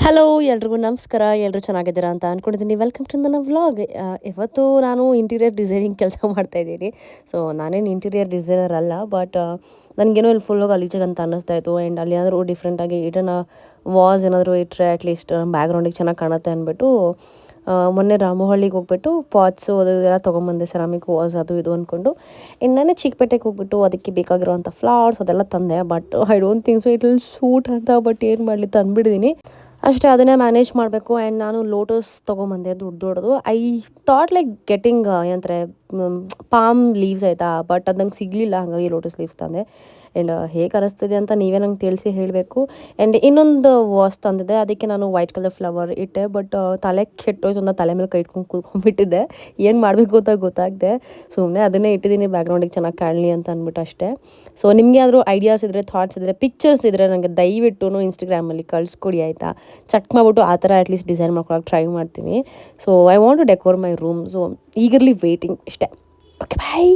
Hello ಎಲ್ರಿಗೂ ನಮಸ್ಕಾರ. ಎಲ್ಲರೂ ಚೆನ್ನಾಗಿದ್ದೀರಾ ಅಂತ ಅಂದ್ಕೊಂಡಿದ್ದೀನಿ. ವೆಲ್ಕಮ್ ಟು ನನ್ನ ವ್ಲಾಗ್. ಇವತ್ತು ನಾನು ಇಂಟೀರಿಯರ್ ಡಿಸೈನಿಂಗ್ ಕೆಲಸ ಮಾಡ್ತಾಯಿದ್ದೀನಿ. ಸೊ ನಾನೇನು ಇಂಟೀರಿಯರ್ ಡಿಸೈನರ್ ಅಲ್ಲ, ಬಟ್ ನನಗೇನೋ ಇಲ್ಲಿ ಫುಲ್ಲು ಗಲೀಜಾಗಿ ಅಂತ ಅನ್ನಿಸ್ತಾ ಇತ್ತು. ಆ್ಯಂಡ್ ಅಲ್ಲಿ ಏನಾದರೂ ಡಿಫ್ರೆಂಟಾಗಿ ಇದನ್ನು ವಾಸ್ ಏನಾದರೂ ಇಟ್ಟರೆ ಅಟ್ಲೀಸ್ಟ್ ಬ್ಯಾಕ್ಗ್ರೌಂಡಿಗೆ ಚೆನ್ನಾಗಿ ಕಾಣುತ್ತೆ ಅಂದ್ಬಿಟ್ಟು ಮೊನ್ನೆ ರಾಮೋಹಳ್ಳಿಗೆ ಹೋಗ್ಬಿಟ್ಟು ಪಾಟ್ಸು ಅದು ಇದೆಲ್ಲ ತೊಗೊಂಬಂದೆ, ಸೆರಾಮಿಕ್ ವಾಸ್ ಅದು ಇದು ಅಂದ್ಕೊಂಡು. ಇನ್ನು ನಾನೇ ಚಿಕ್ಕಪೇಟೆಗೆ ಹೋಗ್ಬಿಟ್ಟು ಅದಕ್ಕೆ ಬೇಕಾಗಿರೋವಂಥ ಫ್ಲವರ್ಸ್ ಅದೆಲ್ಲ ತಂದೆ. But I don't think so it will suit ಅಂತ. ಬಟ್ ಏನು ಮಾಡಲಿ, ತಂದುಬಿಟ್ಟಿದ್ದೀನಿ ಅಷ್ಟೇ. ಅದನ್ನೇ ಮ್ಯಾನೇಜ್ ಮಾಡಬೇಕು. ಆ್ಯಂಡ್ ನಾನು ಲೋಟಸ್ ತೊಗೊಂಬಂದೆ ದೊಡ್ಡದು. ಐ ಥಾಟ್ ಲೈಕ್ ಗೆಟಿಂಗ್ ಏನಂತಾರೆ ಪಾಮ್ ಲೀವ್ಸ್ ಆಯಿತಾ, ಬಟ್ ಅದು ನಂಗೆ ಸಿಗಲಿಲ್ಲ. ಹಾಗಾಗಿ ಲೋಟಸ್ ಲೀವ್ಸ್ ತಂದೆ. ಆ್ಯಂಡ್ ಹೇಗೆ ಅನಿಸ್ತಿದೆ ಅಂತ ನೀವೇ ನಂಗೆ ತಿಳಿಸಿ ಹೇಳಬೇಕು. ಆ್ಯಂಡ್ ಇನ್ನೊಂದು ವಾಸ್ ತಂದಿದ್ದೆ, ಅದಕ್ಕೆ ನಾನು ವೈಟ್ ಕಲರ್ ಫ್ಲವರ್ ಇಟ್ಟೆ. ಬಟ್ ತಲೆ ಕೆಟ್ಟೋಯ್ತು ಅಂತ ತಲೆ ಮೇಲೆ ಕೈ ಇಟ್ಕೊಂಡು ಕೂತ್ಕೊಂಡ್ಬಿಟ್ಟಿದ್ದೆ. ಏನು ಮಾಡಬೇಕು ಅಂತ ಗೊತ್ತಾಗದೆ ಸುಮ್ಮನೆ ಅದನ್ನೇ ಇಟ್ಟಿದ್ದೀನಿ, ಬ್ಯಾಕ್ಗ್ರೌಂಡಿಗೆ ಚೆನ್ನಾಗಿ ಕಾಣಲಿ ಅಂತ ಅಂದ್ಬಿಟ್ಟು ಅಷ್ಟೇ. ಸೊ ನಿಮಗೆ ಯಾವ್ದಾದ್ರು ಐಡಿಯಾಸ್ ಇದ್ದರೆ, ಥಾಟ್ಸ್ ಇದ್ದರೆ, ಪಿಕ್ಚರ್ಸ್ ಇದ್ದರೆ ನನಗೆ ದಯವಿಟ್ಟು ಇನ್ಸ್ಟಾಗ್ರಾಮಲ್ಲಿ ಕಳಿಸ್ಕೊಡಿ ಆಯಿತಾ. ಚಟ್ ಮಾಡಿಬಿಟ್ಟು ಆ ಥರ ಅಟ್ಲೀಸ್ಟ್ ಡಿಸೈನ್ ಮಾಡ್ಕೊಳಕ್ಕೆ ಟ್ರೈ ಮಾಡ್ತೀನಿ. So I want to decor my room. So eagerly waiting ಇಷ್ಟೇ. ಓಕೆ ಬಾಯ್.